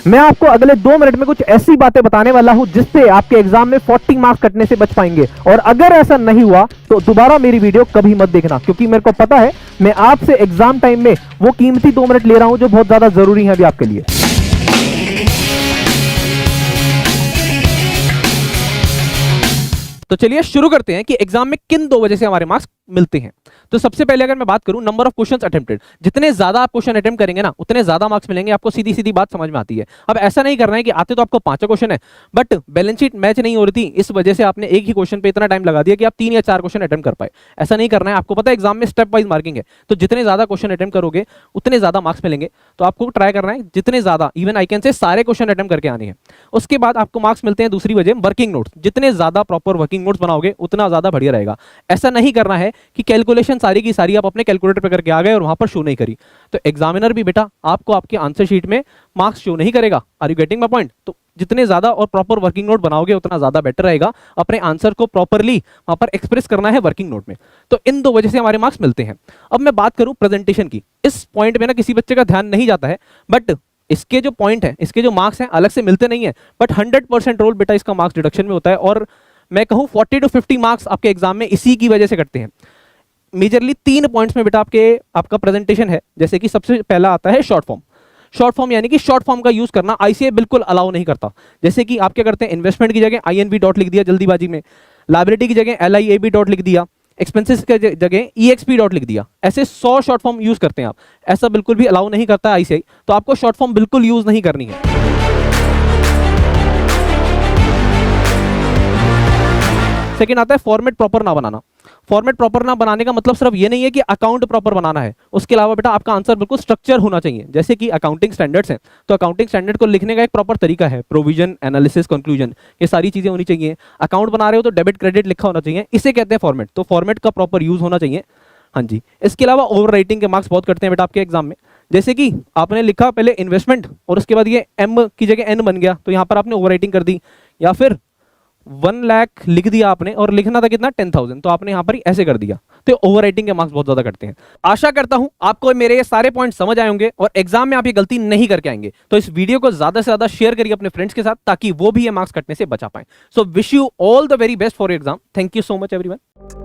मैं आपको अगले 2 मिनट में कुछ ऐसी बातें बताने वाला हूं जिससे आपके एग्जाम में 40 मार्क्स कटने से बच पाएंगे। और अगर ऐसा नहीं हुआ तो दोबारा मेरी वीडियो कभी मत देखना, क्योंकि मेरे को पता है मैं आपसे एग्जाम टाइम में वो कीमती 2 मिनट ले रहा हूं जो बहुत ज्यादा जरूरी है अभी आपके लिए। तो चलिए शुरू करते हैं कि एग्जाम में किन 2 वजह से हमारे मार्क्स मिलते हैं। तो सबसे पहले अगर मैं बात करूं नंबर ऑफ क्वेश्चंस अटेम्प्टेड, जितने ज्यादा आप क्वेश्चन अटेम्प्ट करेंगे ना उतने ज्यादा मार्क्स मिलेंगे। आपको सीधी सीधी बात समझ में आती है। अब ऐसा नहीं करना है कि आते तो आपको 5 क्वेश्चन है बट बैलेंस शीट मैच नहीं हो रही थी, इस वजह से आपने एक ही क्वेश्चन पे इतना टाइम लगा दिया कि आप 3 या 4 क्वेश्चन अटेम्प्ट कर पाए। ऐसा नहीं करना है। आपको पता है एग्जाम में स्टेप वाइज मार्किंग है, तो जितने ज्यादा क्वेश्चन अटेम्प्ट करोगे उतने ज्यादा मार्क्स मिलेंगे। तो आपको ट्राई करना है जितने ज्यादा, इवन आई कैन से सारे क्वेश्चन अटेम्प्ट करके आने हैं। उसके बाद आपको मार्क्स मिलते हैं दूसरी वजह वर्किंग नोट्स। जितने ज्यादा प्रॉपर वर्किंग नोट्स बनाओगे उतना ज्यादा बढ़िया रहेगा। ऐसा नहीं करना है कि कैलकुलेशन सारी की सारी आप अपने कैलकुलेटर पे करके आ गए और वहां पर शो नहीं करी, तो एग्जामिनर भी बेटा आपको आपके आंसर शीट में मार्क्स शो नहीं करेगा। Are you getting my point? तो जितने ज्यादा और प्रॉपर वर्किंग नोट बनाओगे उतना ज्यादा बेटर रहेगा। अपने आंसर को प्रॉपरली वहां पर एक्सप्रेस करना है वर्किंग नोट में। तो इन 2 वजह से हमारे मार्क्स मिलते हैं। अब मैं बात करूं प्रेजेंटेशन की, इस पॉइंट में ना किसी बच्चे का ध्यान नहीं जाता है, बट इसके जो पॉइंट है, इसके जो मार्क्स हैं अलग से मिलते नहीं है, बट 100% रोल बेटा इसका मार्क्स डिडक्शन में होता है। और मैं कहूं 40 to 50 मार्क्स आपके एग्जाम में इसी की वजह से कटते हैं। मेजरली 3 पॉइंट्स में बेटा आपका प्रेजेंटेशन है। जैसे कि सबसे पहला आता है शॉर्ट फॉर्म। शॉर्ट फॉर्म यानी कि शॉर्ट फॉर्म का यूज करना आईसीए बिल्कुल अलाउ नहीं करता। जैसे कि आप क्या करते हैं, इन्वेस्टमेंट की जगह आईएनबी डॉट लिख दिया जल्दीबाजी में, लायबिलिटी की जगह एलआईएबी डॉट लिख दिया, एक्सपेंसेस की जगह ईएक्सपी डॉट लिख दिया। ऐसे 100 शॉर्ट फॉर्म यूज करते हैं आप। ऐसा बिल्कुल भी अलाउ नहीं करता आईसीआई, तो आपको शॉर्ट फॉर्म बिल्कुल यूज नहीं करनी है। सेकंड आता है फॉर्मेट प्रॉपर ना बनाना। फॉर्मेट प्रॉपर ना बनाने का मतलब सिर्फ ये नहीं है कि अकाउंट प्रॉपर बनाना है, उसके अलावा बेटा आपका आंसर बिल्कुल स्ट्रक्चर होना चाहिए। जैसे कि अकाउंटिंग स्टैंडर्ड्स हैं, तो अकाउंटिंग स्टैंडर्ड को लिखने का एक प्रॉपर तरीका है, प्रोविजन, एनालिसिस, कंक्लूजन, ये सारी चीजें होनी चाहिए। अकाउंट बना रहे हो तो डेबिट क्रेडिट लिखा होना चाहिए, इसे कहते हैं फॉर्मेट। तो फॉर्मेट का प्रॉपर यूज होना चाहिए। हाँ जी। इसके अलावा ओवर राइटिंग के मार्क्स बहुत कटते हैं बेटा आपके एग्जाम में। जैसे कि आपने लिखा पहले इन्वेस्टमेंट और उसके बाद ये एम की जगह एन बन गया, तो यहाँ पर आपने ओवर राइटिंग कर दी। या फिर 1 लाख लिख दिया आपने और लिखना था कितना 10,000, तो आपने यहां पर ही ऐसे कर दिया, तो ओवर राइटिंग के मार्क्स बहुत ज्यादा कटते हैं। आशा करता हूं आपको मेरे ये सारे पॉइंट समझ आए होंगे और एग्जाम में आप ये गलती नहीं करके आएंगे। तो इस वीडियो को ज्यादा से ज्यादा शेयर करिए अपने फ्रेंड्स के साथ ताकि वो भी ये मार्क्स कटने से बचा पाए। So wish you all the very best for your exam. Thank you so much everyone.